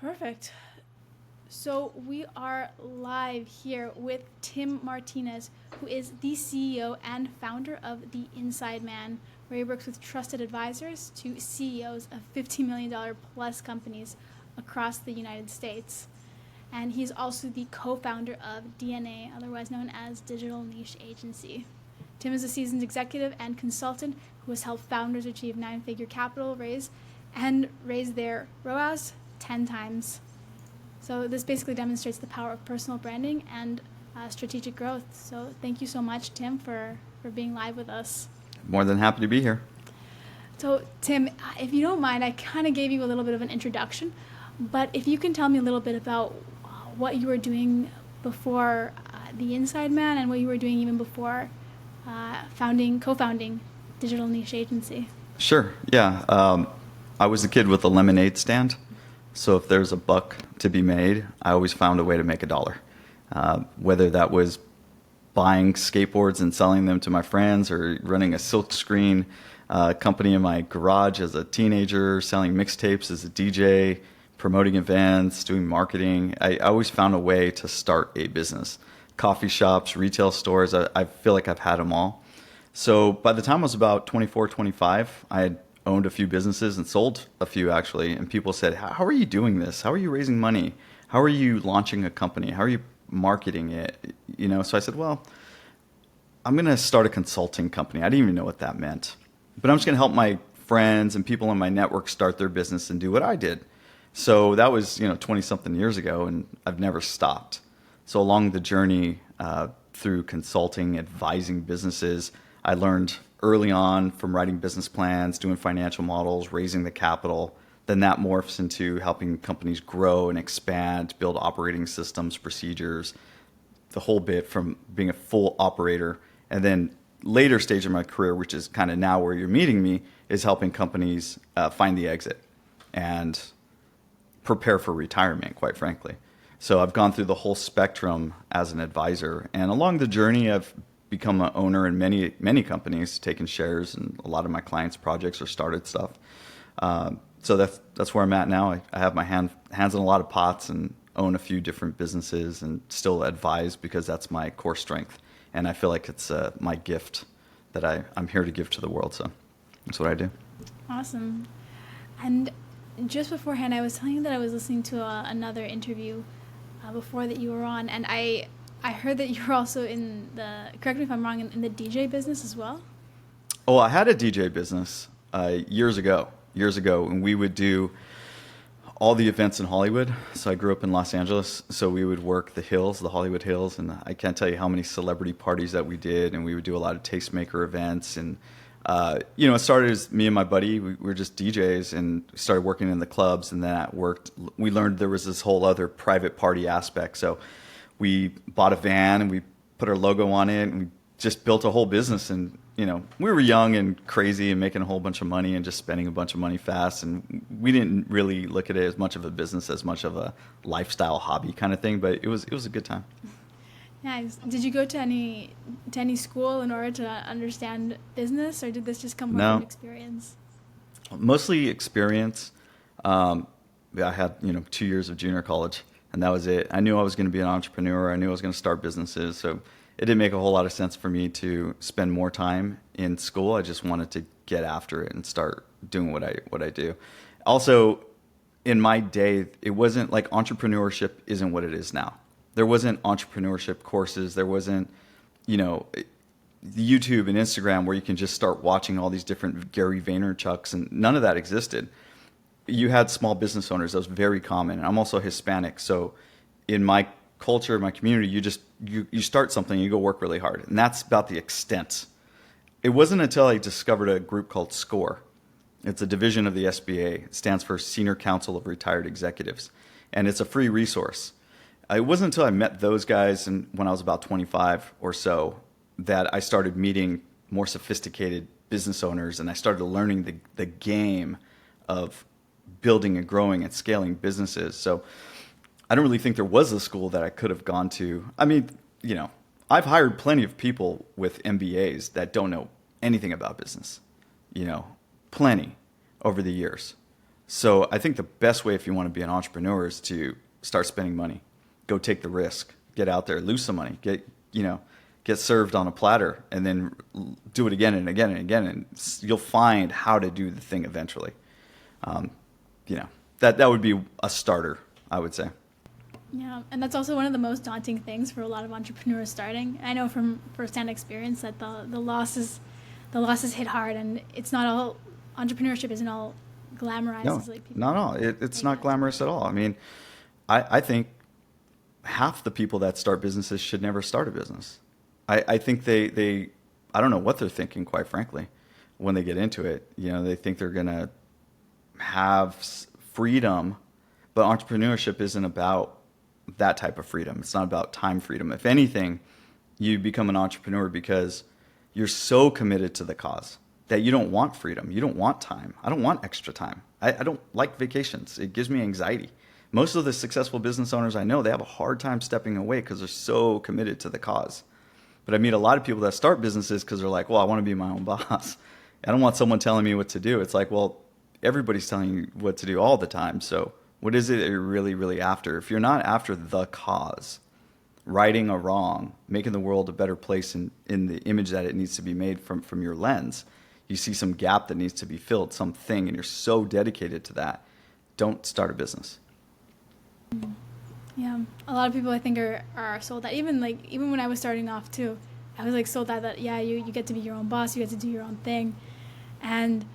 Perfect. So we are live here with Tim Martinez, who is the CEO and founder of The Inside Man, where he works with trusted advisors to CEOs of $50 million plus companies across the United States. And he's also the co-founder of DNA, otherwise known as Digital Niche Agency. Tim is a seasoned executive and consultant who has helped founders achieve nine-figure capital raise and raise their ROAS 10 times. So this basically demonstrates the power of personal branding and strategic growth. So thank you so much, Tim, for being live with us. More than happy to be here. So Tim, if you don't mind, I kind of gave you a little bit of an introduction, but if you can tell me a little bit about what you were doing before The Inside Man and what you were doing even before co-founding Digital Niche Agency. Sure, yeah. I was a kid with a lemonade stand. So if there's a buck to be made, I always found a way to make a dollar. Whether that was buying skateboards and selling them to my friends, or running a silk screen company in my garage as a teenager, selling mixtapes as a DJ, promoting events, doing marketing. I always found a way to start a business. Coffee shops, retail stores, I feel like I've had them all. So by the time I was about 24, 25, I had owned a few businesses and sold a few actually, and people said, how are you doing this? How are you raising money? How are you launching a company? How are you marketing it? So I said, well, I'm going to start a consulting company. I didn't even know what that meant, but I'm just going to help my friends and people in my network start their business and do what I did. So that was 20 something years ago, and I've never stopped. So along the journey through consulting, advising businesses, I learned early on from writing business plans, doing financial models, raising the capital. Then that morphs into helping companies grow and expand, build operating systems, procedures, the whole bit from being a full operator. And then later stage of my career, which is kind of now where you're meeting me, is helping companies find the exit and prepare for retirement, quite frankly. So I've gone through the whole spectrum as an advisor. And along the journey, I've become an owner in many, many companies, taken shares in a lot of my clients' projects or started stuff. So that's where I'm at now. I have my hands in a lot of pots and own a few different businesses and still advise because that's my core strength. And I feel like it's my gift that I'm here to give to the world. So that's what I do. Awesome. And just beforehand, I was telling you that I was listening to another interview before that you were on, and I heard that you're also correct me if I'm wrong, in the DJ business as well? Oh, I had a DJ business years ago, and we would do all the events in Hollywood. So I grew up in Los Angeles, so we would work the Hollywood Hills, and I can't tell you how many celebrity parties that we did, and we would do a lot of tastemaker events. And, it started as me and my buddy, we were just DJs and started working in the clubs, and then at work, we learned there was this whole other private party aspect. So we bought a van and we put our logo on it and we just built a whole business. And, we were young and crazy and making a whole bunch of money and just spending a bunch of money fast. And we didn't really look at it as much of a business, as much of a lifestyle hobby kind of thing. But it was a good time. Nice. Did you go to any school in order to understand business, or did this just come from experience? Mostly experience. I had, 2 years of junior college. And that was it. I knew I was going to be an entrepreneur. I knew I was going to start businesses. So it didn't make a whole lot of sense for me to spend more time in school. I just wanted to get after it and start doing what I do. Also, in my day, it wasn't like entrepreneurship isn't what it is now. There wasn't entrepreneurship courses. There wasn't, YouTube and Instagram where you can just start watching all these different Gary Vaynerchuks, and none of that existed. You had small business owners. That was very common. And I'm also Hispanic. So in my culture, my community, you start something, you go work really hard. And that's about the extent. It wasn't until I discovered a group called SCORE. It's a division of the SBA. It stands for Senior Council of Retired Executives. And it's a free resource. It wasn't until I met those guys when I was about 25 or so that I started meeting more sophisticated business owners, and I started learning the game of building and growing and scaling businesses. So I don't really think there was a school that I could have gone to. I mean, I've hired plenty of people with MBAs that don't know anything about business, plenty over the years. So I think the best way if you want to be an entrepreneur is to start spending money, go take the risk, get out there, lose some money, get served on a platter, and then do it again and again and again, and you'll find how to do the thing eventually. Um, that would be a starter, I would say. Yeah, and that's also one of the most daunting things for a lot of entrepreneurs starting. I know from firsthand experience that the losses hit hard, and it's not all entrepreneurship isn't all glamorized No, as like people. no, it's make not it. glamorous at all. I mean, I think half the people that start businesses should never start a business. I think they I don't know what they're thinking, quite frankly, when they get into it. They think they're going to have freedom, but entrepreneurship isn't about that type of freedom. It's not about time freedom. If anything, you become an entrepreneur because you're so committed to the cause that you don't want freedom. You don't want time. I don't want extra time. I don't like vacations. It gives me anxiety. Most of the successful business owners I know, they have a hard time stepping away because they're so committed to the cause. But I meet a lot of people that start businesses because they're like, well, I want to be my own boss. I don't want someone telling me what to do. It's like, well, everybody's telling you what to do all the time. So what is it that you're really, really after? If you're not after the cause, righting a wrong, making the world a better place in the image that it needs to be made from your lens, you see some gap that needs to be filled, something, and you're so dedicated to that, don't start a business. Yeah, a lot of people I think are sold that. Even when I was starting off too, I was like sold that yeah, you get to be your own boss, you get to do your own thing, and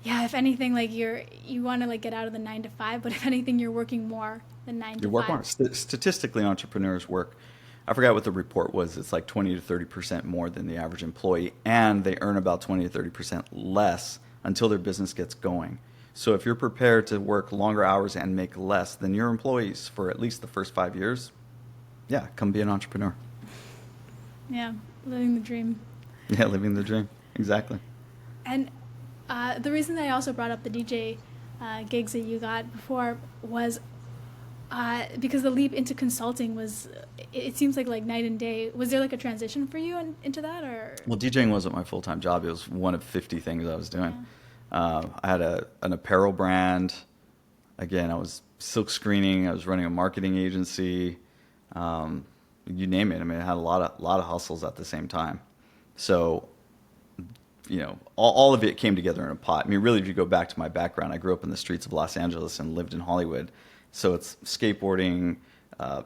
yeah, if anything, like you want to like get out of the 9 to 5, but if anything, you're working more than 9 You to work 5. more. Statistically, entrepreneurs work, I forgot what the report was, it's like 20 to 30% more than the average employee, and they earn about 20 to 30% less until their business gets going. So if you're prepared to work longer hours and make less than your employees for at least the first 5 years, yeah, come be an entrepreneur. Yeah, living the dream. Yeah, living the dream. Exactly. And the reason that I also brought up the DJ gigs that you got before was because the leap into consulting was, it seems like night and day. Was there like a transition for you into that, or? Well, DJing wasn't my full-time job. It was one of 50 things I was doing. I had an apparel brand. Again, I was silk screening. I was running a marketing agency. You name it. I mean, I had a lot of hustles at the same time. So, all of it came together in a pot. I mean, really, if you go back to my background, I grew up in the streets of Los Angeles and lived in Hollywood. So it's skateboarding,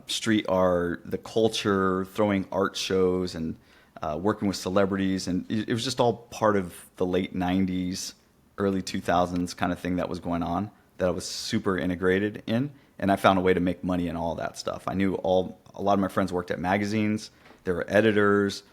street art, the culture, throwing art shows, and working with celebrities. And it was just all part of the late 90s, early 2000s kind of thing that was going on that I was super integrated in. And I found a way to make money in all that stuff. I knew a lot of my friends worked at magazines. They were editors.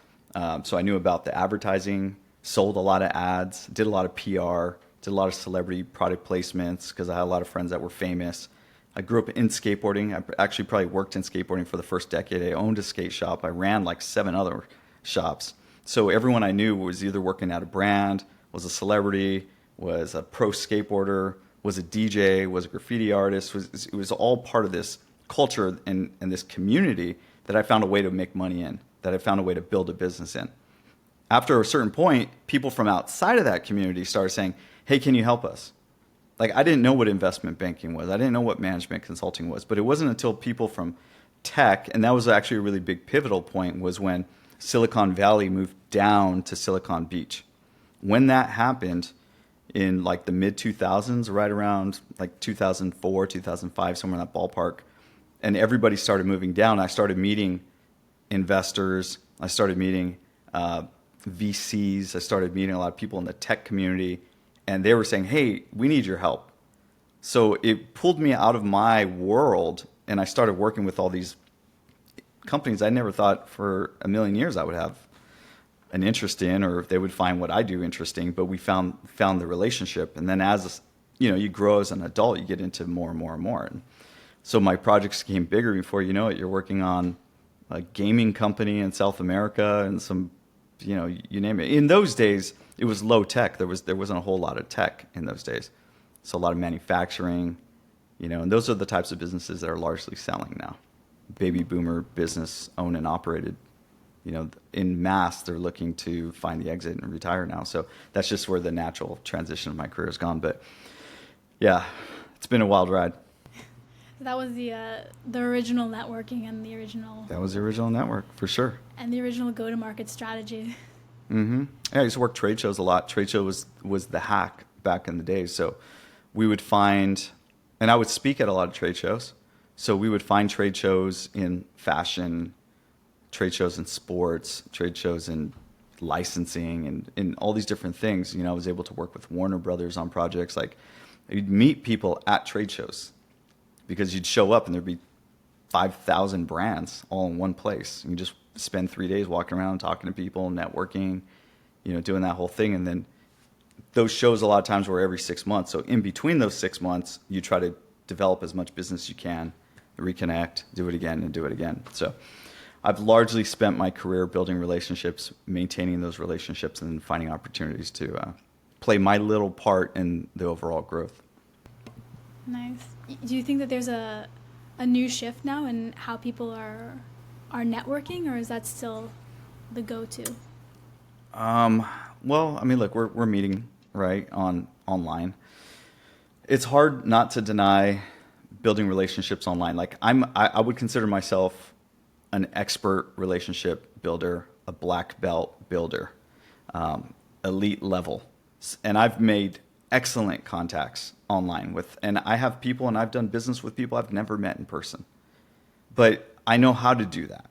So I knew about the advertising, sold a lot of ads, did a lot of PR, did a lot of celebrity product placements because I had a lot of friends that were famous. I grew up in skateboarding. I actually probably worked in skateboarding for the first decade. I owned a skate shop. I ran like 7 other shops. So everyone I knew was either working at a brand, was a celebrity, was a pro skateboarder, was a DJ, was a graffiti artist. It was all part of this culture and this community that I found a way to make money in, that I found a way to build a business in. After a certain point, people from outside of that community started saying, hey, can you help us? Like, I didn't know what investment banking was. I didn't know what management consulting was. But it wasn't until people from tech, and that was actually a really big pivotal point, was when Silicon Valley moved down to Silicon Beach. When that happened in like the mid-2000s, right around like 2004, 2005, somewhere in that ballpark, and everybody started moving down, I started meeting investors. I started meeting VCs. I started meeting a lot of people in the tech community. And they were saying, hey, we need your help. So it pulled me out of my world, and I started working with all these companies I never thought for a million years I would have an interest in, or if they would find what I do interesting. But we found the relationship. And then as you grow as an adult, you get into more and more and more. And so my projects became bigger. Before you know it, you're working on a gaming company in South America and some, you name it. In those days, it was low tech. There wasn't a whole lot of tech in those days. So a lot of manufacturing, and those are the types of businesses that are largely selling now. Baby boomer business, owned and operated. In mass, they're looking to find the exit and retire now. So that's just where the natural transition of my career has gone. But yeah, It's been a wild ride. That was the original networking and the original. That was the original network, for sure. And the original go-to-market strategy. Mm-hmm. Yeah, I used to work trade shows a lot. Trade show was the hack back in the day. So we would find, and I would speak at a lot of trade shows. So we would find trade shows in fashion, trade shows in sports, trade shows in licensing, and in all these different things. I was able to work with Warner Brothers on projects. Like, you'd meet people at trade shows because you'd show up and there'd be 5,000 brands all in one place. And you just spend 3 days walking around, talking to people, networking, doing that whole thing. And then those shows a lot of times were every 6 months. So in between those 6 months, you try to develop as much business as you can, reconnect, do it again, and do it again. So I've largely spent my career building relationships, maintaining those relationships, and finding opportunities to play my little part in the overall growth. Nice. Do you think that there's a new shift now in how people are networking, or is that still the go-to? Well, I mean, look, we're meeting right online. It's hard not to deny building relationships online. Like, I would consider myself an expert relationship builder, a black belt builder, elite level, and I've made excellent contacts online and I have people, and I've done business with people I've never met in person, but I know how to do that.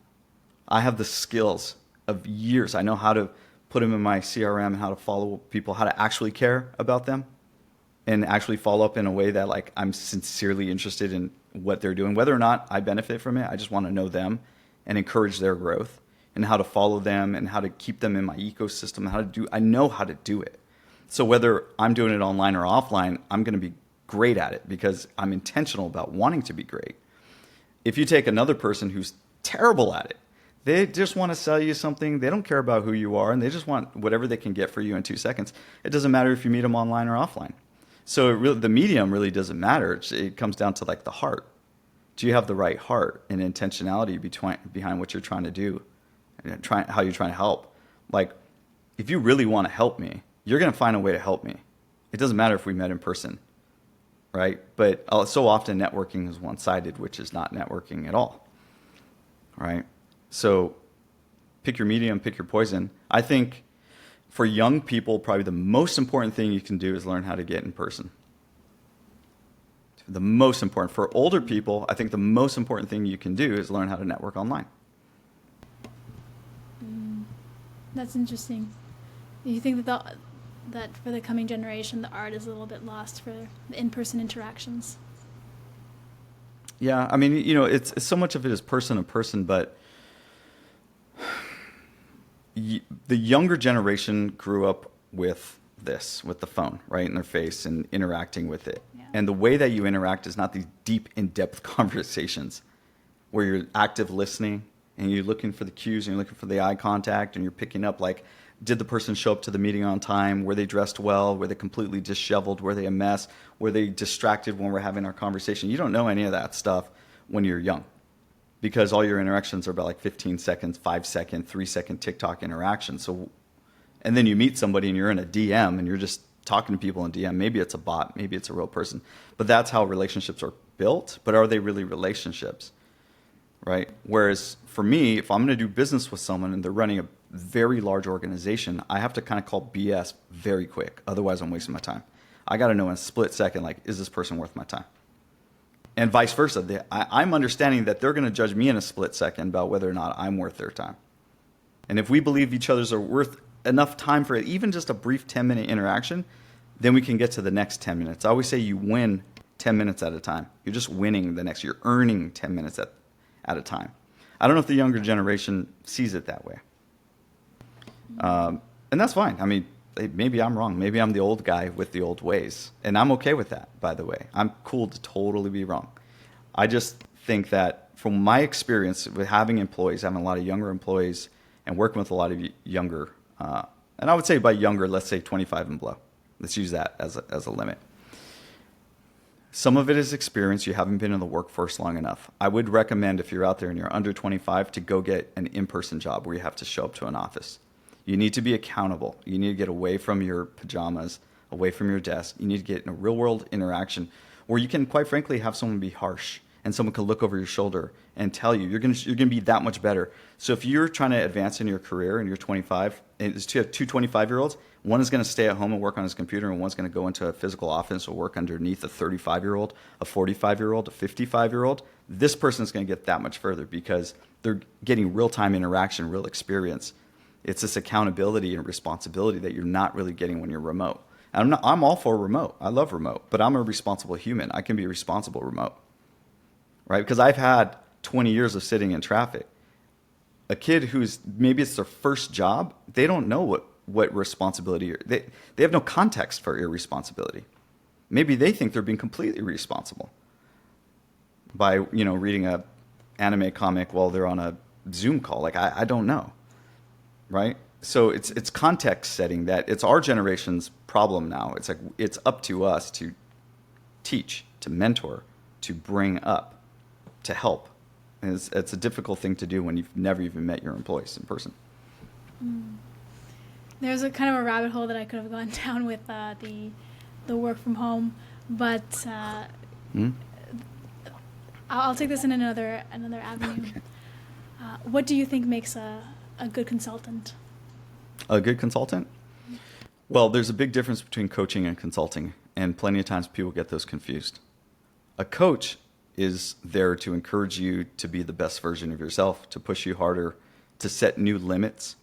I have the skills of years. I know how to put them in my CRM, how to follow people, how to actually care about them, and actually follow up in a way that, like, I'm sincerely interested in what they're doing. Whether or not I benefit from it, I just want to know them and encourage their growth, and how to follow them and how to keep them in my ecosystem. I know how to do it. So whether I'm doing it online or offline, I'm going to be great at it because I'm intentional about wanting to be great. If you take another person who's terrible at it, they just want to sell you something. They don't care about who you are, and they just want whatever they can get for you in 2 seconds. It doesn't matter if you meet them online or offline. So the medium really doesn't matter. It comes down to, like, the heart. Do you have the right heart and intentionality behind what you're trying to do and how you're trying to help? Like, if you really want to help me, you're going to find a way to help me. It doesn't matter if we met in person, right? But so often networking is one-sided, which is not networking at all, right? So pick your medium, pick your poison. I think for young people, probably the most important thing you can do is learn how to get in person. The most important. For older people, I think the most important thing you can do is learn how to network online. That's interesting. Do you think that for the coming generation, the art is a little bit lost for the in-person interactions? Yeah, I mean, it's so much of it is person to person, but the younger generation grew up with the phone right in their face and interacting with it. Yeah. And the way that you interact is not these deep, in-depth conversations where you're active listening and you're looking for the cues and you're looking for the eye contact and you're picking up, like, did the person show up to the meeting on time? Were they dressed well? Were they completely disheveled? Were they a mess? Were they distracted when we're having our conversation? You don't know any of that stuff when you're young because all your interactions are about, like, 15 seconds, 5-second, 3-second TikTok interactions. So, and then you meet somebody and you're in a DM and you're just talking to people in DM. Maybe it's a bot, maybe it's a real person, but that's how relationships are built. But are they really relationships, right? Whereas for me, if I'm going to do business with someone and they're running a very large organization, I have to kind of call BS very quick. Otherwise, I'm wasting my time. I got to know in a split second, like, is this person worth my time? And vice versa. I'm understanding that they're going to judge me in a split second about whether or not I'm worth their time. And if we believe each other's are worth enough time for even just a brief 10-minute interaction, then we can get to the next 10 minutes. I always say you win 10 minutes at a time. You're just winning you're earning 10 minutes at a time. I don't know if the younger generation sees it that way. And that's fine. I mean, maybe I'm wrong. Maybe I'm the old guy with the old ways. And I'm okay with that, by the way. I'm cool to totally be wrong. I just think that from my experience with having employees, having a lot of younger employees and working with a lot of younger, and I would say by younger, let's say 25 and below. Let's use that as a limit. Some of it is experience. You haven't been in the workforce long enough. I would recommend, if you're out there and you're under 25, to go get an in-person job where you have to show up to an office. You need to be accountable. You need to get away from your pajamas, away from your desk. You need to get in a real-world interaction Or you can, quite frankly, have someone be harsh, and someone can look over your shoulder and tell you you're gonna be that much better. So if you're trying to advance in your career and you're 25, and you have two 25-year-olds, one is going to stay at home and work on his computer, and one's going to go into a physical office or work underneath a 35-year-old, a 45-year-old, a 55-year-old. This person's going to get that much further because they're getting real-time interaction, real experience. It's this accountability and responsibility that you're not really getting when you're remote. And I'm all for remote. I love remote, but I'm a responsible human. I can be responsible remote, right? Because I've had 20 years of sitting in traffic. A kid who's maybe it's their first job, they don't know what responsibility they have no context for irresponsibility. Maybe they think they're being completely responsible by reading a anime comic while they're on a Zoom call. Like I don't know, right? So it's context setting that it's our generation's problem now. It's like it's up to us to teach, to mentor, to bring up, to help. And it's a difficult thing to do when you've never even met your employees in person. There's a kind of a rabbit hole that I could have gone down with the work from home, but I'll take this in another avenue. Okay. What do you think makes a good consultant? A good consultant? Well, there's a big difference between coaching and consulting, and plenty of times people get those confused. A coach is there to encourage you to be the best version of yourself, to push you harder, to set new limits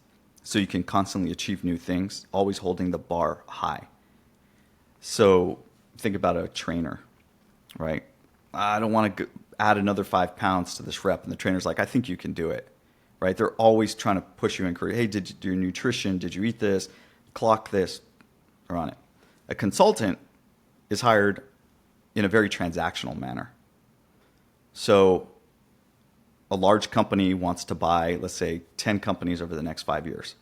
so you can constantly achieve new things, always holding the bar high. So think about a trainer, right? I don't want to add another 5 pounds to this rep. And the trainer's like, I think you can do it, right? They're always trying to push you and encourage, hey, did you do your nutrition? Did you eat this? Clock this. They're on it. A consultant is hired in a very transactional manner. So a large company wants to buy, let's say, 10 companies over the next 5 years.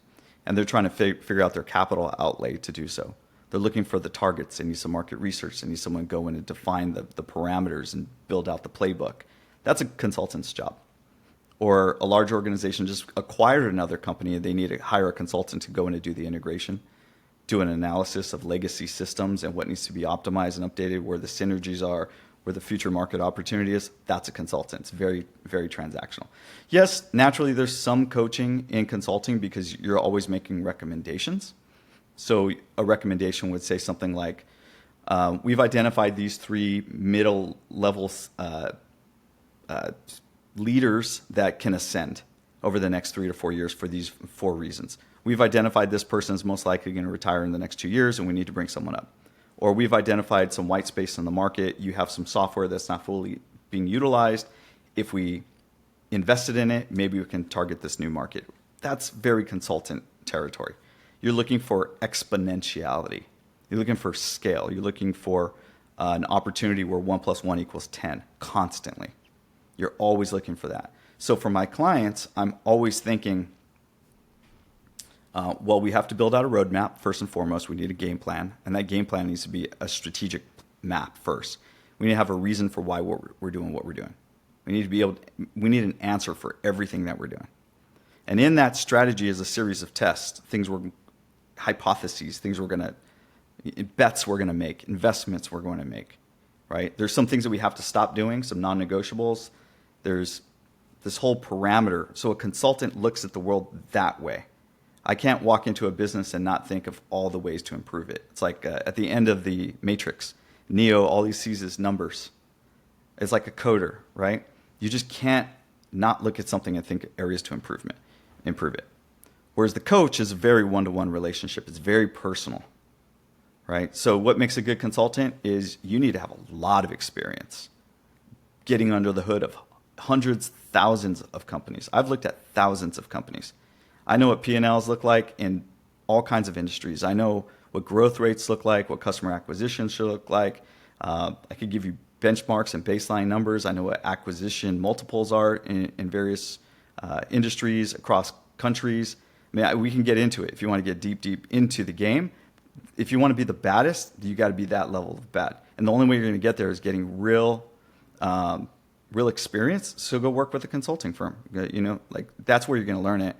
And they're trying to figure out their capital outlay to do so. They're looking for the targets. They need some market research. They need someone to go in and define the parameters and build out the playbook. That's a consultant's job. Or a large organization just acquired another company and they need to hire a consultant to go in and do the integration, do an analysis of legacy systems and what needs to be optimized and updated, where the synergies are, where the future market opportunity is. That's a consultant. It's very, very transactional. Yes, naturally there's some coaching in consulting because you're always making recommendations. So a recommendation would say something like, we've identified these 3 middle level leaders that can ascend over the next 3 to 4 years for these 4 reasons. We've identified this person is most likely going to retire in the next 2 years and we need to bring someone up. Or we've identified some white space in the market. You have some software that's not fully being utilized. If we invested in it, maybe we can target this new market. That's very consultant territory. You're looking for exponentiality. You're looking for scale. You're looking for an opportunity where 1 + 1 = 10 constantly. You're always looking for that. So for my clients, I'm always thinking, well, we have to build out a roadmap. First and foremost, we need a game plan. And that game plan needs to be a strategic map first. We need to have a reason for why we're doing what we're doing. We need an answer for everything that we're doing. And in that strategy is a series of tests, hypotheses, bets we're going to make, investments we're going to make, right? There's some things that we have to stop doing, some non-negotiables. There's this whole parameter. So a consultant looks at the world that way. I can't walk into a business and not think of all the ways to improve it. It's like at the end of the Matrix, Neo, all he sees is numbers. It's like a coder, right? You just can't not look at something and think areas to improve it. Whereas the coach is a very one-to-one relationship. It's very personal, right? So what makes a good consultant is you need to have a lot of experience getting under the hood of hundreds, thousands of companies. I've looked at thousands of companies. I know what P&Ls look like in all kinds of industries. I know what growth rates look like, what customer acquisition should look like. I could give you benchmarks and baseline numbers. I know what acquisition multiples are in various industries across countries. I mean, we can get into it if you want to get deep into the game. If you want to be the baddest, you got to be that level of bad. And the only way you're going to get there is getting real experience. So go work with a consulting firm. Like that's where you're going to learn it.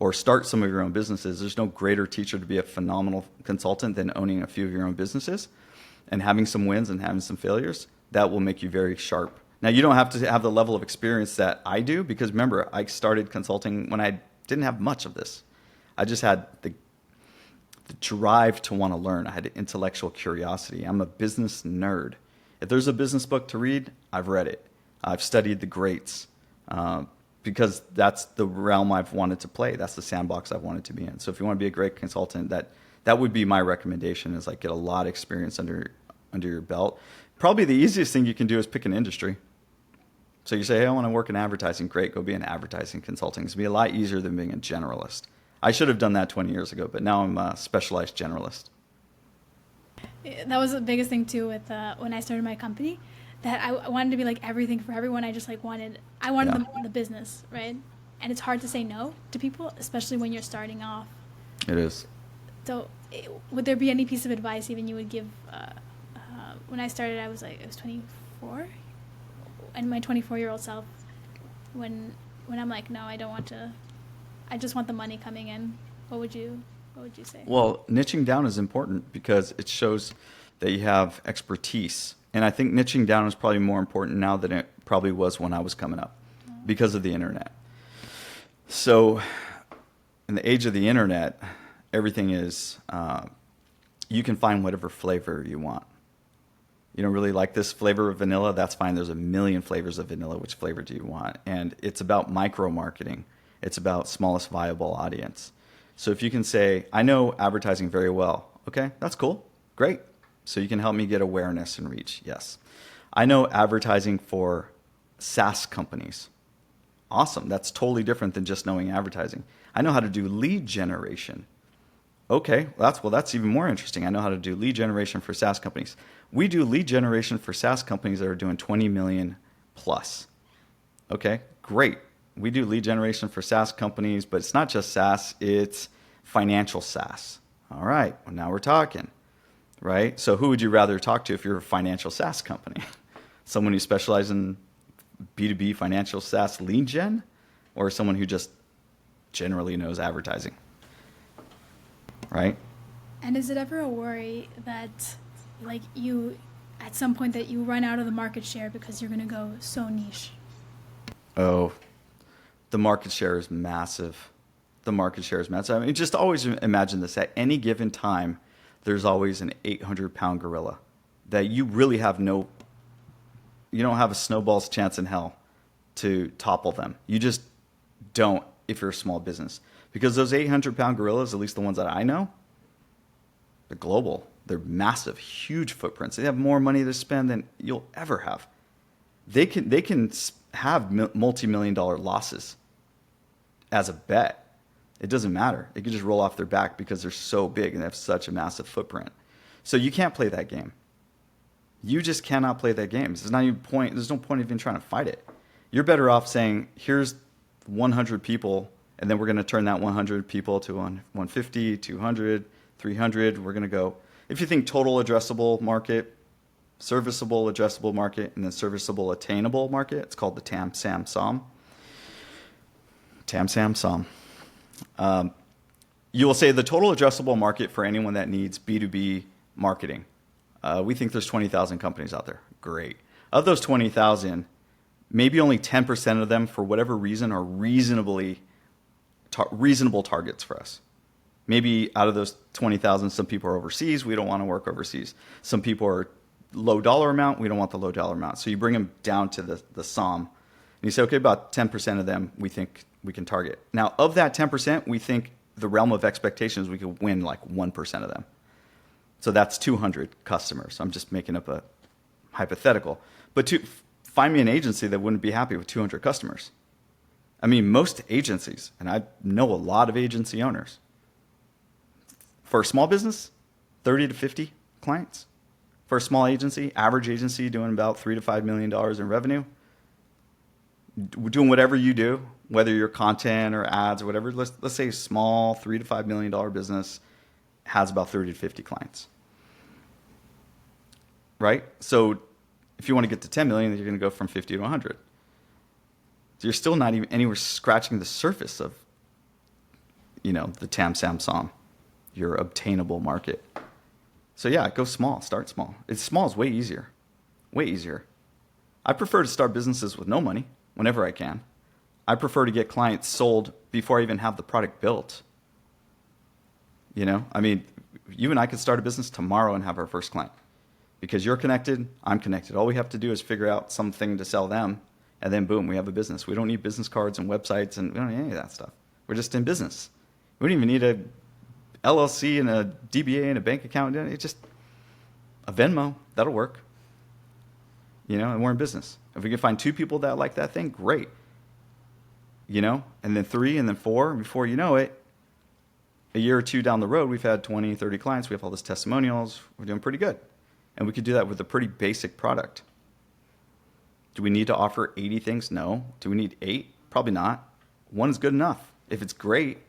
Or start some of your own businesses. There's no greater teacher to be a phenomenal consultant than owning a few of your own businesses and having some wins and having some failures. that will make you very sharp. Now, you don't have to have the level of experience that I do, because remember, I started consulting when I didn't have much of this. I just had the drive to want to learn. I had intellectual curiosity. I'm a business nerd. If there's a business book to read, I've read it. I've studied the greats, because that's the realm I've wanted to play. That's the sandbox I've wanted to be in. So if you want to be a great consultant, that would be my recommendation, is like get a lot of experience under your belt. Probably the easiest thing you can do is pick an industry. So you say, hey, I want to work in advertising. Great, go be an advertising consultant. It's going to be a lot easier than being a generalist. I should have done that 20 years ago, but now I'm a specialized generalist. That was the biggest thing too with when I started my company, that I wanted to be like everything for everyone. I just like wanted the business, right? And it's hard to say no to people, especially when you're starting off. It is. So would there be any piece of advice even you would give? When I started, I was 24, and my 24-year-old self, when I'm like, no, I don't want to, I just want the money coming in. What would you say? Well, niching down is important because it shows that you have expertise. And I think niching down is probably more important now than it probably was when I was coming up, because of the internet. So in the age of the internet, everything is, you can find whatever flavor you want. You don't really like this flavor of vanilla? That's fine. There's a million flavors of vanilla. Which flavor do you want? And it's about micro-marketing. It's about smallest viable audience. So if you can say, I know advertising very well. Okay, that's cool. Great. So you can help me get awareness and reach. Yes. I know advertising for SaaS companies. Awesome. That's totally different than just knowing advertising. I know how to do lead generation. Okay, that's even more interesting. I know how to do lead generation for SaaS companies. We do lead generation for SaaS companies that are doing 20 million plus. Okay, great. We do lead generation for SaaS companies, but it's not just SaaS, it's financial SaaS. All right, well, now we're talking, right? So who would you rather talk to if you're a financial SaaS company? Someone who specializes in B2B financial SaaS lead gen, or someone who just generally knows advertising? Right? And is it ever a worry that, like, you, at some point, that you run out of the market share because you're going to go so niche? Oh, the market share is massive. The market share is massive. I mean, just always imagine this. At any given time, there's always an 800-pound gorilla that you really have you don't have a snowball's chance in hell to topple them. You just don't if you're a small business. Because those 800-pound gorillas, at least the ones that I know, they're global. They're massive, huge footprints. They have more money to spend than you'll ever have. They can have multi-million-dollar losses as a bet. It doesn't matter. It can just roll off their back because they're so big and they have such a massive footprint. So you can't play that game. You just cannot play that game. There's no point even trying to fight it. You're better off saying, here's 100 people, and then we're going to turn that 100 people to 150, 200, 300. We're going to go, if you think total addressable market, serviceable addressable market, and then serviceable attainable market, it's called the TAM, SAM, SOM. TAM, SAM, SOM. You will say the total addressable market for anyone that needs B2B marketing. We think there's 20,000 companies out there. Great. Of those 20,000, maybe only 10% of them, for whatever reason, are reasonable targets for us. Maybe out of those 20,000, some people are overseas. We don't want to work overseas. Some people are low dollar amount. We don't want the low dollar amount. So you bring them down to the SOM. And you say, okay, about 10% of them we think we can target. Now, of that 10%, we think the realm of expectations, we could win like 1% of them. So that's 200 customers. I'm just making up a hypothetical. But find me an agency that wouldn't be happy with 200 customers. I mean, most agencies, and I know a lot of agency owners, for a small business, 30 to 50 clients. For a small agency, average agency doing about $3 to $5 million in revenue, doing whatever you do, whether you're content or ads or whatever, let's say a small $3 to $5 million business has about 30 to 50 clients. Right? So if you want to get to 10 million, you're going to go from 50 to 100. So you're still not even anywhere scratching the surface of, the TAM, SAM, SOM, your obtainable market. So yeah, go small, start small. Small is way easier. Way easier. I prefer to start businesses with no money whenever I can. I prefer to get clients sold before I even have the product built. You know, I mean, you and I could start a business tomorrow and have our first client because you're connected, I'm connected. All we have to do is figure out something to sell them, and then boom, we have a business. We don't need business cards and websites, and we don't need any of that stuff. We're just in business. We don't even need a LLC and a DBA and a bank account. It's just a Venmo. That'll work. You know, and we're in business. If we can find 2 people that like that thing, great. You know, and then 3, and then 4, and before you know it, a year or 2 down the road, we've had 20, 30 clients. We have all these testimonials. We're doing pretty good. And we could do that with a pretty basic product. Do we need to offer 80 things? No. Do we need 8? Probably not. 1 is good enough. If it's great.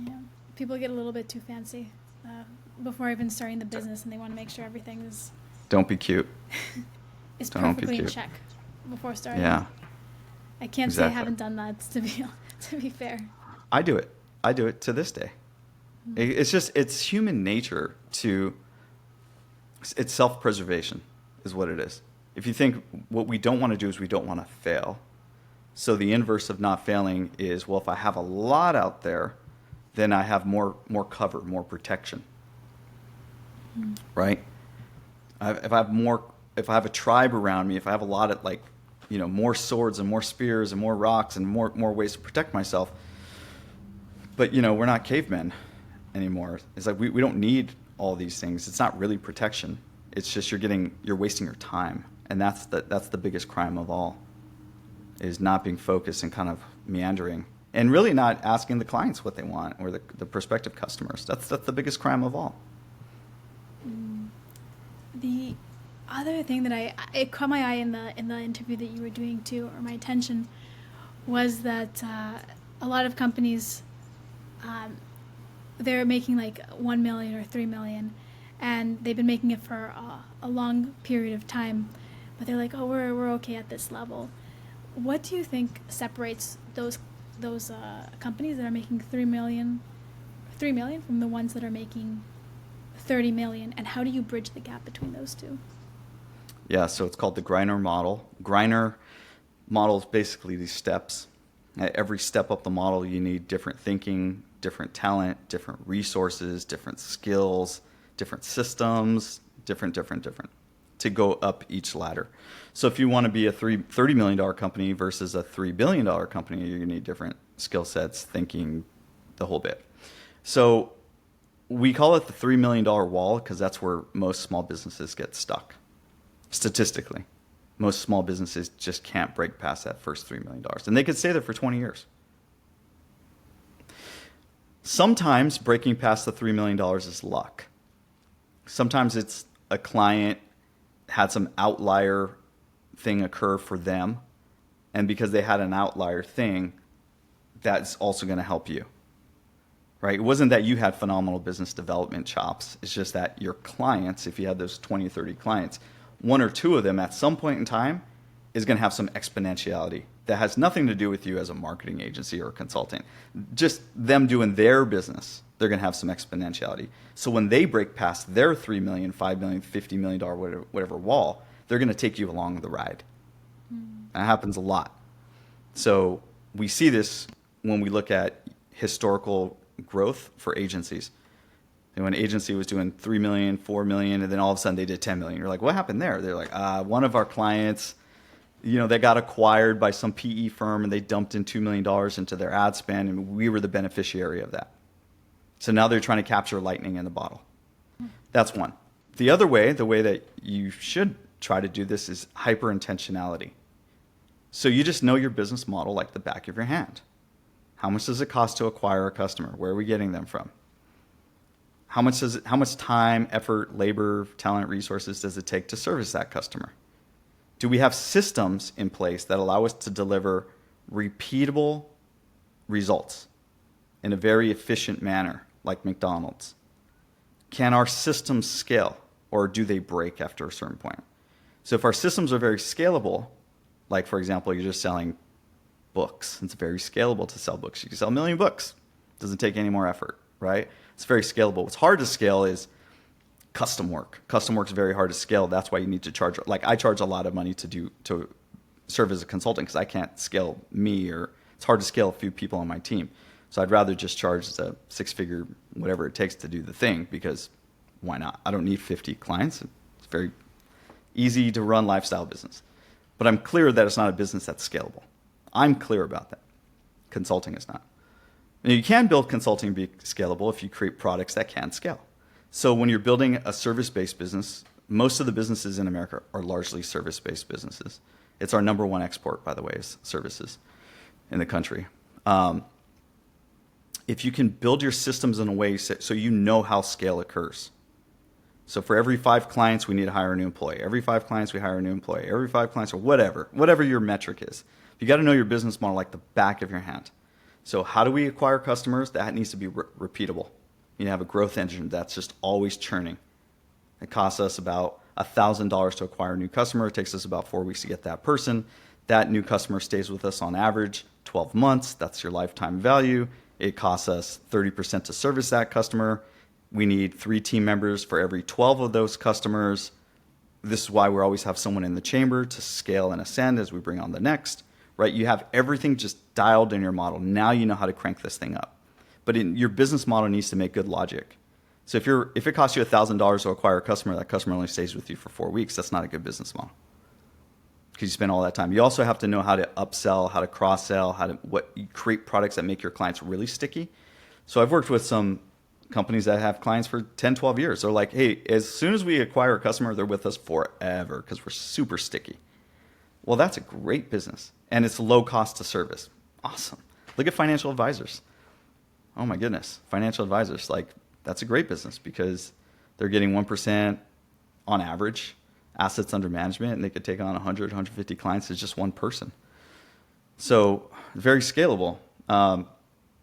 Yeah. People get a little bit too fancy before even starting the business, and they want to make sure everything is Don't be cute. is Don't be perfectly in cute. check before starting. Yeah. I can't say I Exactly. haven't done that, to be fair. I do it. I do it to this day. It's human nature it's self-preservation is what it is. If you think what we don't want to do is we don't want to fail. So the inverse of not failing is, well, if I have a lot out there, then I have more cover, more protection. Right? If I have a tribe around me, if I have a lot of more swords and more spears and more rocks and more ways to protect myself. But, we're not cavemen anymore. It's like we don't need all these things. It's not really protection. It's just you're wasting your time. And that's the biggest crime of all, is not being focused and kind of meandering. And really not asking the clients what they want, or the prospective customers. That's the biggest crime of all. The other thing that it caught my eye in the interview that you were doing too, or my attention, was that a lot of companies, they're making like 1 million or 3 million, and they've been making it for a long period of time, but they're like, oh, we're okay at this level. What do you think separates those companies that are making 3 million from the ones that are making 30 million, and how do you bridge the gap between those two? Yeah, so it's called the Griner model. Griner model is basically these steps. At every step up the model, you need different thinking, different talent, different resources, different skills, different systems, different, to go up each ladder. So if you want to be a $30 million company versus a $3 billion company, you're going to need different skill sets, thinking, the whole bit. So we call it the $3 million wall because that's where most small businesses get stuck. Statistically, most small businesses just can't break past that first $3 million. And they could stay there for 20 years. Sometimes breaking past the $3 million is luck. Sometimes it's a client had some outlier thing occur for them, and because they had an outlier thing, that's also going to help you. Right? It wasn't that you had phenomenal business development chops. It's just that your clients, if you had those 20 or 30 clients, 1 or 2 of them at some point in time is going to have some exponentiality that has nothing to do with you as a marketing agency or consultant. Just them doing their business, they're going to have some exponentiality. So when they break past their $3 million, $5 million, $50 million, whatever wall, they're going to take you along the ride. That happens a lot. So we see this when we look at historical growth for agencies. And when an agency was doing 3 million, 4 million, and then all of a sudden they did 10 million. You're like, what happened there? They're like, one of our clients, they got acquired by some PE firm and they dumped in $2 million into their ad spend, and we were the beneficiary of that. So now they're trying to capture lightning in the bottle. That's one. The other way, the way that you should try to do this, is hyper-intentionality. So you just know your business model like the back of your hand. How much does it cost to acquire a customer? Where are we getting them from? How much time, effort, labor, talent, resources does it take to service that customer? Do we have systems in place that allow us to deliver repeatable results in a very efficient manner, like McDonald's? Can our systems scale, or do they break after a certain point? So if our systems are very scalable, like, for example, you're just selling books, it's very scalable to sell books. You can sell 1 million books. It doesn't take any more effort, right? It's very scalable. What's hard to scale is custom work. Custom work's very hard to scale. That's why you need to charge. Like I charge a lot of money to serve as a consultant because I can't scale me, or it's hard to scale a few people on my team. So I'd rather just charge a 6-figure, whatever it takes to do the thing, because why not? I don't need 50 clients. It's very easy to run lifestyle business. But I'm clear that it's not a business that's scalable. I'm clear about that. Consulting is not. And you can build consulting and be scalable if you create products that can scale. So when you're building a service-based business, most of the businesses in America are largely service-based businesses. It's our number one export, by the way, is services in the country. If you can build your systems in a way so you know how scale occurs. So for every 5 clients, we need to hire a new employee. Every 5 clients, we hire a new employee. Every 5 clients, or whatever your metric is. You got to know your business model like the back of your hand. So how do we acquire customers? That needs to be repeatable. You have a growth engine that's just always churning. It costs us about $1,000 to acquire a new customer. It takes us about 4 weeks to get that person. That new customer stays with us on average 12 months. That's your lifetime value. It costs us 30% to service that customer. We need 3 team members for every 12 of those customers. This is why we always have someone in the chamber to scale and ascend as we bring on the next, right? You have everything just dialed in your model. Now you know how to crank this thing up. But your business model needs to make good logic. So if it costs you $1,000 to acquire a customer, that customer only stays with you for 4 weeks. That's not a good business model because you spend all that time. You also have to know how to upsell, how to cross-sell, you create products that make your clients really sticky. So I've worked with some companies that have clients for 10, 12 years. They're like, hey, as soon as we acquire a customer, they're with us forever because we're super sticky. Well, that's a great business, and it's low cost to service. Awesome. Look at financial advisors. Oh my goodness, financial advisors, that's a great business because they're getting 1% on average assets under management, and they could take on 100, 150 clients as just one person. So very scalable.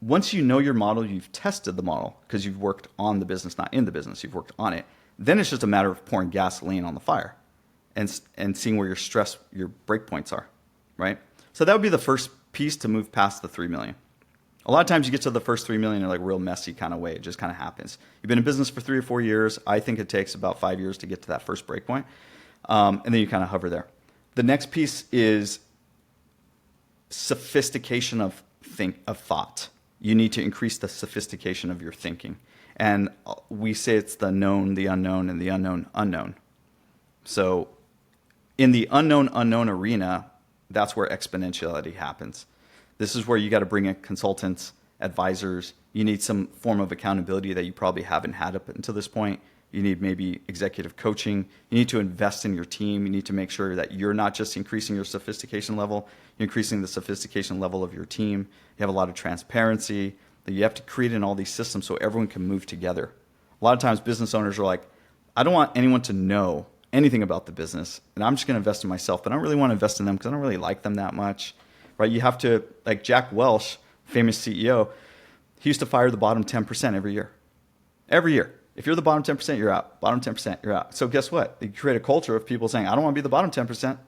Once you know your model, you've tested the model because you've worked on the business, not in the business, you've worked on it. Then it's just a matter of pouring gasoline on the fire and seeing where your break points are, right? So that would be the first piece to move past the 3 million. A lot of times you get to the first 3 million in a real messy kind of way. It just kind of happens. You've been in business for 3 or 4 years. I think it takes about 5 years to get to that first break point. And then you kind of hover there. The next piece is sophistication of thought. You need to increase the sophistication of your thinking. And we say it's the known, the unknown, and the unknown. So in the unknown arena, that's where exponentiality happens. This is where you got to bring in consultants, advisors. You need some form of accountability that you probably haven't had up until this point. You need maybe executive coaching. You need to invest in your team. You need to make sure that you're not just increasing your sophistication level, you're increasing the sophistication level of your team. You have a lot of transparency. That you have to create in all these systems so everyone can move together. A lot of times business owners are like, I don't want anyone to know anything about the business, and I'm just going to invest in myself, but I don't really want to invest in them because I don't really like them that much. Right? You have to, like Jack Welch, famous CEO, he used to fire the bottom 10% every year. Every year. If you're the bottom 10%, you're out. Bottom 10%, you're out. So guess what? You create a culture of people saying, I don't want to be the bottom 10%.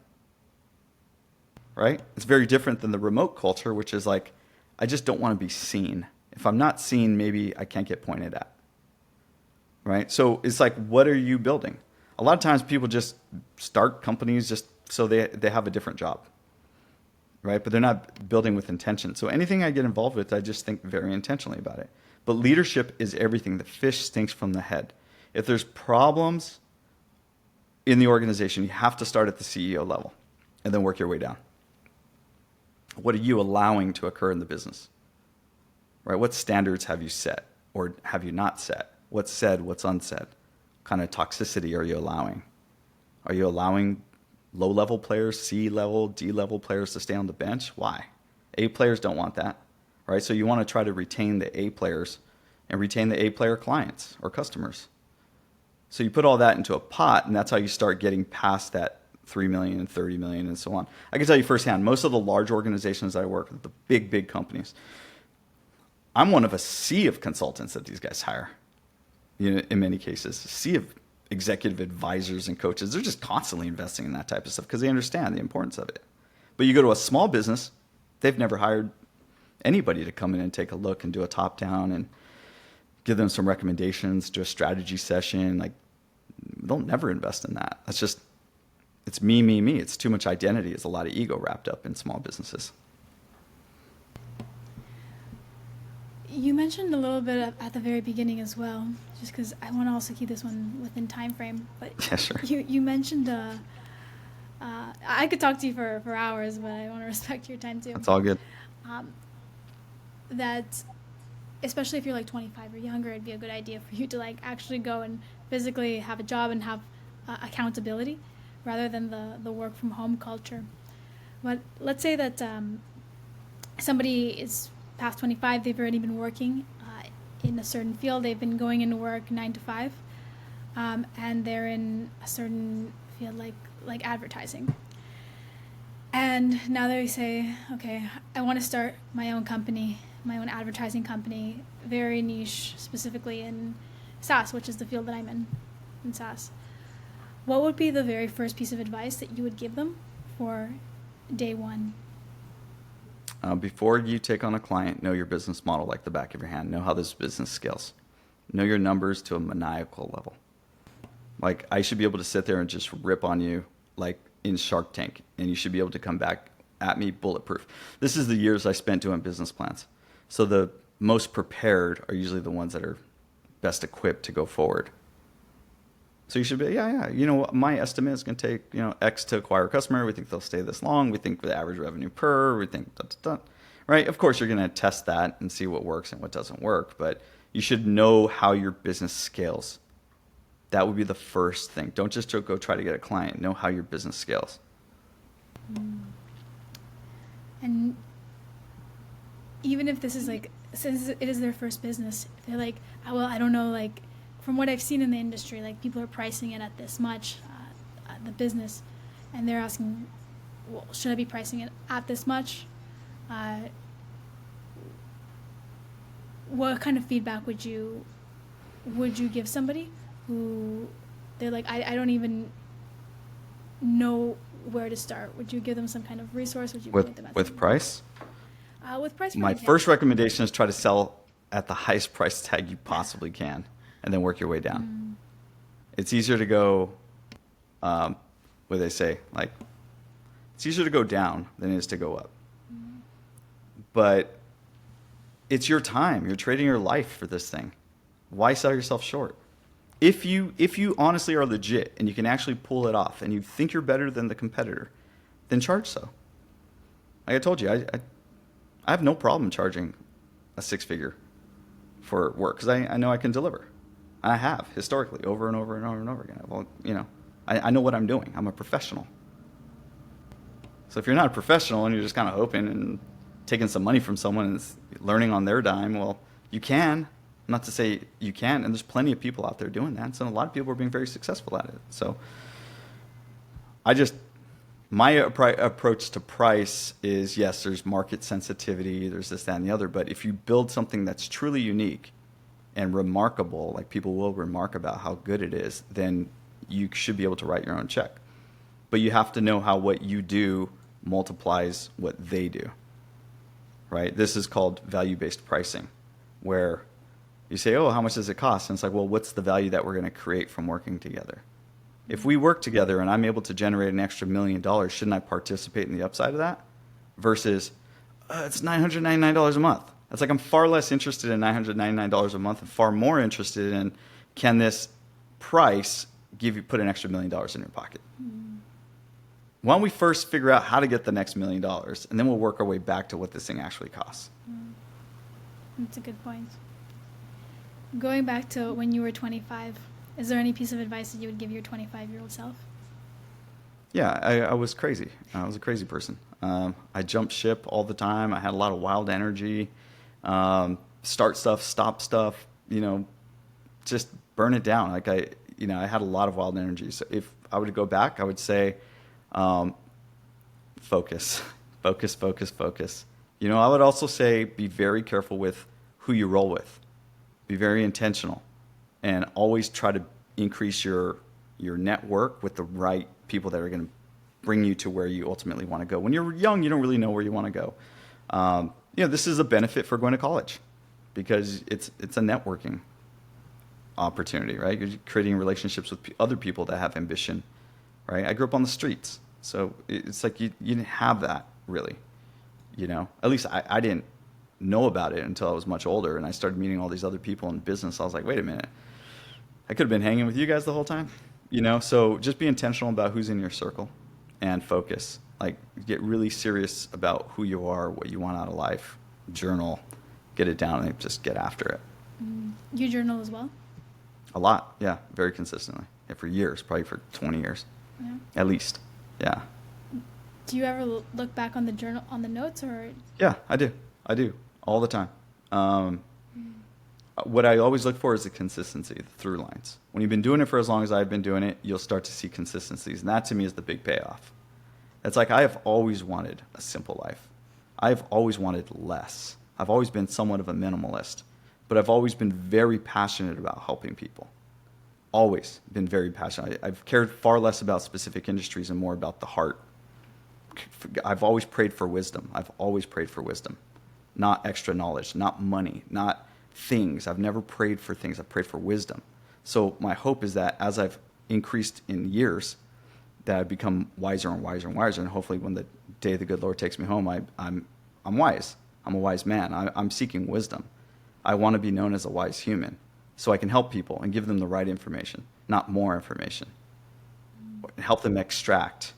Right? It's very different than the remote culture, which is like, I just don't want to be seen. If I'm not seen, maybe I can't get pointed at. Right? So it's like, what are you building? A lot of times people just start companies just so they have a different job. Right? But they're not building with intention. So anything I get involved with, I just think very intentionally about it. But leadership is everything. The fish stinks from the head. If there's problems in the organization, you have to start at the CEO level and then work your way down. What are you allowing to occur in the business? Right? What standards have you set or have you not set? What's said, what's unsaid? What kind of toxicity are you allowing? Are you allowing low-level players, C-level, D-level players to stay on the bench? Why? A players don't want that, right? So you want to try to retain the A players and retain the A player clients or customers. So you put all that into a pot, and that's how you start getting past that 3 million and 30 million and so on. I can tell you firsthand, most of the large organizations I work with, the big companies, I'm one of a sea of consultants that these guys hire, in many cases, a sea of executive advisors and coaches. They're just constantly investing in that type of stuff because they understand the importance of it. But you go to a small business, they've never hired anybody to come in and take a look and do a top down and give them some recommendations, do a strategy session. Like, they'll never invest in that. That's just, it's me, me, me. It's too much identity. It's a lot of ego wrapped up in small businesses. You mentioned a little bit at the very beginning as well, just because I want to also keep this one within time frame. But Yeah, sure. you mentioned, I could talk to you for hours, but I want to respect your time too. That's all good. That, especially if you're like 25 or younger, it'd be a good idea for you to like actually go and physically have a job and have accountability, rather than the work from home culture. But let's say that somebody is past 25, they've already been working in a certain field, they've been going into work 9 to 5, and they're in a certain field like advertising. And now they say, okay, I want to start my own company, my own advertising company, very niche, specifically in SaaS, which is the field that I'm in SaaS. What would be the very first piece of advice that you would give them for day one? Before you take on a client, know your business model like the back of your hand. Know how this business scales. Know your numbers to a maniacal level. Like, I should be able to sit there and just rip on you like in Shark Tank, and you should be able to come back at me bulletproof. This is the years I spent doing business plans. So the most prepared are usually the ones that are best equipped to go forward. So you should be, my estimate is going to take, X to acquire a customer. We think they'll stay this long. We think the average revenue per, we think, right? Of course, you're going to test that and see what works and what doesn't work, but you should know how your business scales. That would be the first thing. Don't just go try to get a client. Know how your business scales. And even if this is like, since it is their first business, if they're like, well, I don't know, like, from what I've seen in the industry, like, people are pricing it at this much, the business, and they're asking, well, should I be pricing it at this much? What kind of feedback would you give somebody who they're like, I don't even know where to start? Would you give them some kind of resource? Would you point them at with price? With price. My first recommendation is try to sell at the highest price tag you possibly can, and then work your way down. It's easier to go, what do they say? Like, it's easier to go down than it is to go up. But it's your time. You're trading your life for this thing. Why sell yourself short? If you honestly are legit and you can actually pull it off and you think you're better than the competitor, then charge so. Like I told you, I have no problem charging a 6-figure for work because I know I can deliver. I have historically over and over and over and over again. Well, I know what I'm doing. I'm a professional. So if you're not a professional and you're just kind of hoping and taking some money from someone and learning on their dime, well, you can. Not to say you can't, and there's plenty of people out there doing that. So a lot of people are being very successful at it. So my approach to price is, yes, there's market sensitivity, there's this, that, and the other. But if you build something that's truly unique and remarkable, like people will remark about how good it is, then you should be able to write your own check. But you have to know how what you do multiplies what they do, right? This is called value-based pricing, where you say, oh, how much does it cost? And it's like, well, what's the value that we're going to create from working together? If we work together and I'm able to generate an extra $1 million, shouldn't I participate in the upside of that? Versus, it's $999 a month. It's like I'm far less interested in $999 a month and far more interested in, can this price put an extra $1 million in your pocket? Why don't we first figure out how to get the next $1 million, and then we'll work our way back to what this thing actually costs. That's a good point. Going back to when you were 25, is there any piece of advice that you would give your 25-year-old self? Yeah, I was crazy. I was a crazy person. I jumped ship all the time. I had a lot of wild energy. Start stuff, stop stuff, just burn it down. Like I had a lot of wild energy. So if I were to go back, I would say, focus. I would also say be very careful with who you roll with. Be very intentional and always try to increase your network with the right people that are going to bring you to where you ultimately want to go. When you're young, you don't really know where you want to go. This is a benefit for going to college because it's a networking opportunity, right? You're creating relationships with other people that have ambition, right? I grew up on the streets, so it's like you didn't have that really, you know. At least I didn't know about it until I was much older, and I started meeting all these other people in business. I was like, wait a minute, I could have been hanging with you guys the whole time, you know. So just be intentional about who's in your circle, and focus. Like get really serious about who you are, what you want out of life. Journal, get it down, and just get after it. You journal as well? A lot, yeah, very consistently. Yeah, for years, probably for 20 years, Yeah. at least. Yeah. Do you ever look back on the journal, on the notes, or? Yeah, I do. I do all the time. What I always look for is the consistency, the through lines. When you've been doing it for as long as I've been doing it, you'll start to see consistencies, and that to me is the big payoff. It's like I have always wanted a simple life. I've always wanted less. I've always been somewhat of a minimalist, but I've always been very passionate about helping people. Always been very passionate. I've cared far less about specific industries and more about the heart. I've always prayed for wisdom. I've always prayed for wisdom, not extra knowledge, not money, not things. I've never prayed for things. I've prayed for wisdom. So my hope is that as I've increased in years, that I've become wiser and wiser and wiser. And hopefully when the day the good Lord takes me home, I'm wise. I'm a wise man. I'm seeking wisdom. I want to be known as a wise human so I can help people and give them the right information, not more information. Help them extract.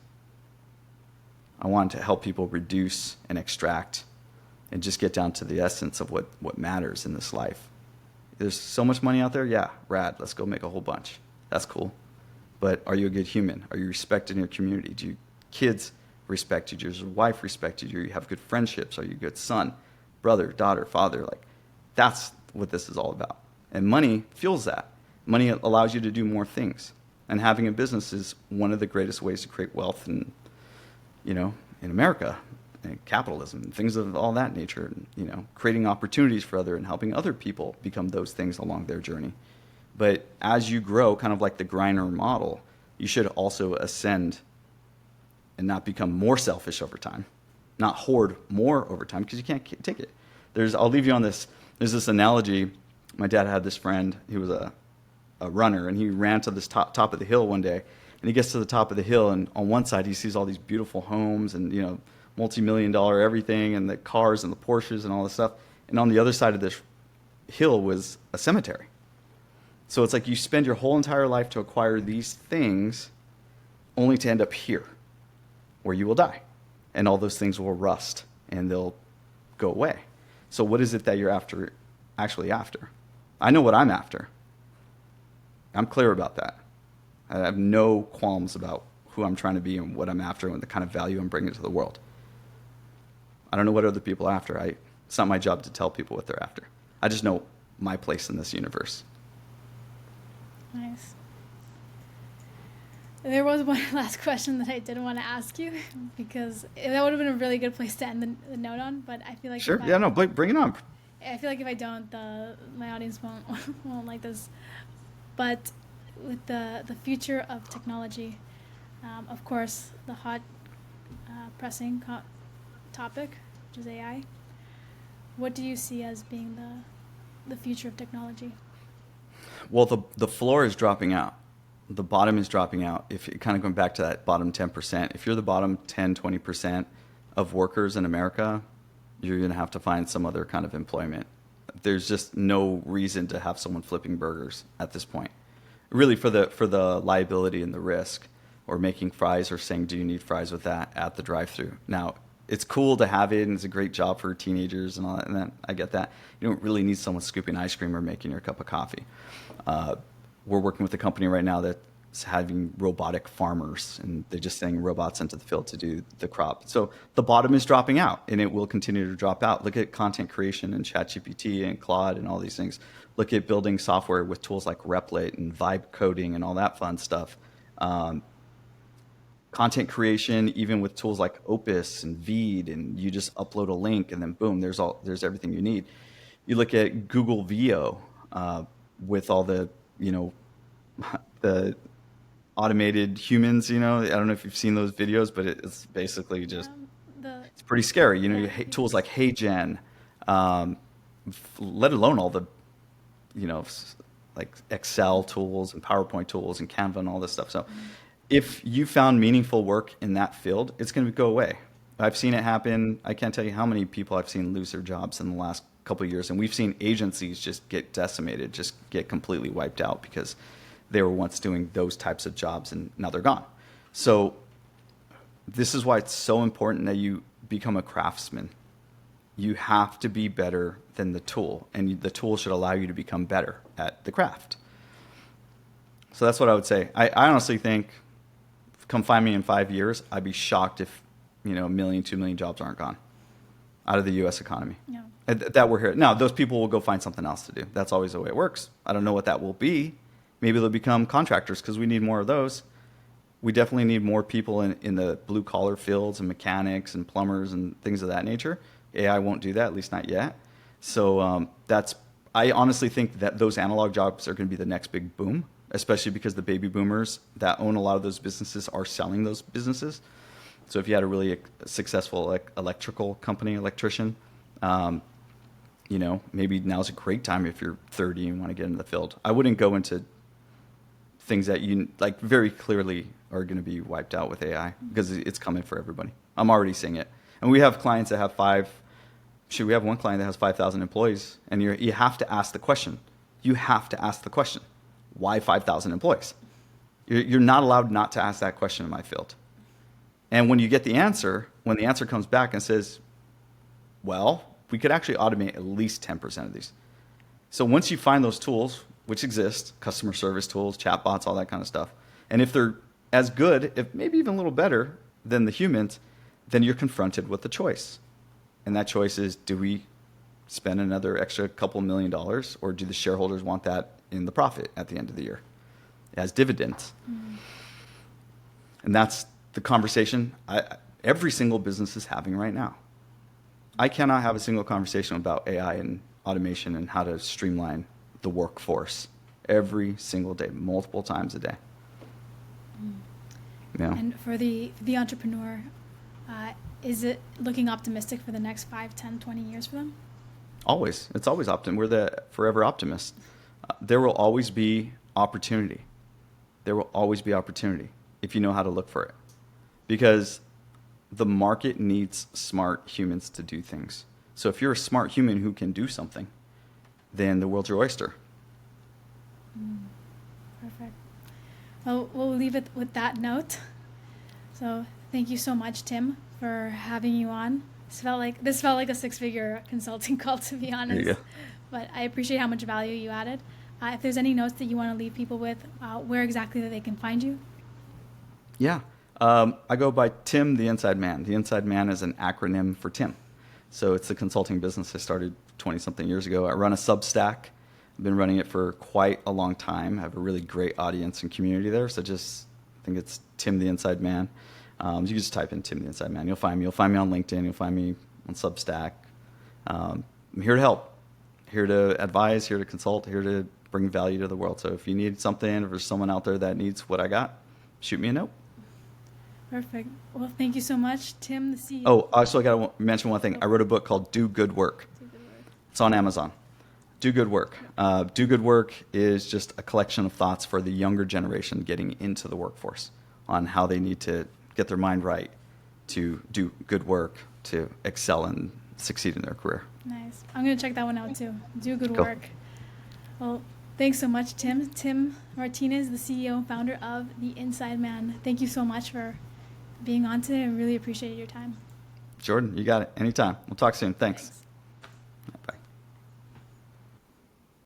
I want to help people reduce and extract and just get down to the essence of what matters in this life. There's so much money out there. Yeah, rad. Let's go make a whole bunch. That's cool. But are you a good human? Are you respected in your community? Do your kids respect you? Does your wife respect you? Do you have good friendships? Are you a good son, brother, daughter, father? Like, that's what this is all about. And money fuels that. Money allows you to do more things. And having a business is one of the greatest ways to create wealth in America, and capitalism, and things of all that nature. And, creating opportunities for other and helping other people become those things along their journey. But as you grow, kind of like the Griner model, you should also ascend and not become more selfish over time, not hoard more over time, because you can't take it. I'll leave you on this. There's this analogy. My dad had this friend. He was a runner, and he ran to this top of the hill one day. And he gets to the top of the hill, and on one side he sees all these beautiful homes and multi-million-dollar everything, and the cars and the Porsches and all this stuff. And on the other side of this hill was a cemetery. So it's like you spend your whole entire life to acquire these things, only to end up here, where you will die, and all those things will rust and they'll go away. So what is it that you're actually after? I know what I'm after. I'm clear about that. I have no qualms about who I'm trying to be and what I'm after and the kind of value I'm bringing to the world. I don't know what other people are after. It's not my job to tell people what they're after. I just know my place in this universe. Nice. There was one last question that I didn't want to ask you because that would have been a really good place to end the note on, but I feel like sure. Yeah, no, bring it on. I feel like if I don't, my audience won't like this. But with the future of technology, of course, the hot pressing topic, which is AI. What do you see as being the future of technology? Well, the floor is dropping out. The bottom is dropping out. If you're kind of going back to that bottom 10%, if you're the bottom 10, 20% of workers in America, you're going to have to find some other kind of employment. There's just no reason to have someone flipping burgers at this point. Really, for the liability and the risk, or making fries or saying, do you need fries with that at the drive-thru? Now, it's cool to have it, and it's a great job for teenagers and all that, and then I get that. You don't really need someone scooping ice cream or making your cup of coffee. We're working with a company right now that's having robotic farmers, and they're just sending robots into the field to do the crop. So the bottom is dropping out, and it will continue to drop out. Look at content creation and ChatGPT and Claude and all these things. Look at building software with tools like Replit and Vibe coding and all that fun stuff. Content creation, even with tools like Opus and Veed, and you just upload a link and then boom, there's everything you need. You look at Google VO with all the the automated humans. I don't know if you've seen those videos, but it's basically just it's pretty scary. Tools like HeyGen, let alone all the like Excel tools and PowerPoint tools and Canva and all this stuff. So if you found meaningful work in that field, it's going to go away. I've seen it happen. I can't tell you how many people I've seen lose their jobs in the last couple of years. And we've seen agencies just get decimated, just get completely wiped out because they were once doing those types of jobs and now they're gone. So this is why it's so important that you become a craftsman. You have to be better than the tool, and the tool should allow you to become better at the craft. So that's what I would say. I honestly think, come find me in 5 years, I'd be shocked if 1 million, 2 million jobs aren't gone out of the U.S. economy. Yeah. That we're here. Now, those people will go find something else to do. That's always the way it works. I don't know what that will be. Maybe they'll become contractors because we need more of those. We definitely need more people in the blue-collar fields and mechanics and plumbers and things of that nature. AI won't do that, at least not yet. So I honestly think that those analog jobs are going to be the next big boom, especially because the baby boomers that own a lot of those businesses are selling those businesses. So if you had a really successful electrical company, electrician, maybe now's a great time if you're 30 and want to get into the field. I wouldn't go into things that you like very clearly are going to be wiped out with AI because it's coming for everybody. I'm already seeing it. And we have clients that have we have one client that has 5,000 employees, and you have to ask the question. You have to ask the question. Why 5,000 employees? You're not allowed not to ask that question in my field. And when you get the answer, when the answer comes back and says, well, we could actually automate at least 10% of these. So once you find those tools, which exist, customer service tools, chatbots, all that kind of stuff, and if they're as good, if maybe even a little better than the humans, then you're confronted with the choice. And that choice is, do we spend another extra couple $1 million, or do the shareholders want that in the profit at the end of the year as dividends? Mm-hmm. And that's the conversation every single business is having right now. I cannot have a single conversation about AI and automation and how to streamline the workforce every single day, multiple times a day. Mm. Yeah. And for the entrepreneur, is it looking optimistic for the next 5, 10, 20 years for them? Always. It's always optimism. We're the forever optimists. There will always be opportunity. There will always be opportunity if you know how to look for it. Because the market needs smart humans to do things. So if you're a smart human who can do something, then the world's your oyster. Perfect. Well, we'll leave it with that note. So thank you so much, Tim, for having you on. This felt like a 6-figure consulting call, to be honest. Yeah. But I appreciate how much value you added. If there's any notes that you want to leave people with, where exactly that they can find you? Yeah. I go by Tim, the Inside Man. The Inside Man is an acronym for Tim. So it's a consulting business I started 20-something years ago. I run a Substack. I've been running it for quite a long time. I have a really great audience and community there. So just, I think it's Tim, the Inside Man. You can just type in Tim, the Inside Man. You'll find me. You'll find me on LinkedIn. You'll find me on Substack. I'm here to help, here to advise, here to consult, here to bring value to the world. So if you need something, if there's someone out there that needs what I got, shoot me a note. Perfect. Well, thank you so much, Tim, the CEO. Oh, also I got to mention one thing. I wrote a book called Do Good Work. It's on Amazon. Do Good Work. Do Good Work is just a collection of thoughts for the younger generation getting into the workforce on how they need to get their mind right to do good work, to excel and succeed in their career. Nice. I'm going to check that one out too. Do Good Go. Work. Well, thanks so much, Tim. Tim Martinez, the CEO and founder of The Inside Man. Thank you so much for being on today. I really appreciate your time. Jordan, you got it. Anytime. We'll talk soon. Thanks.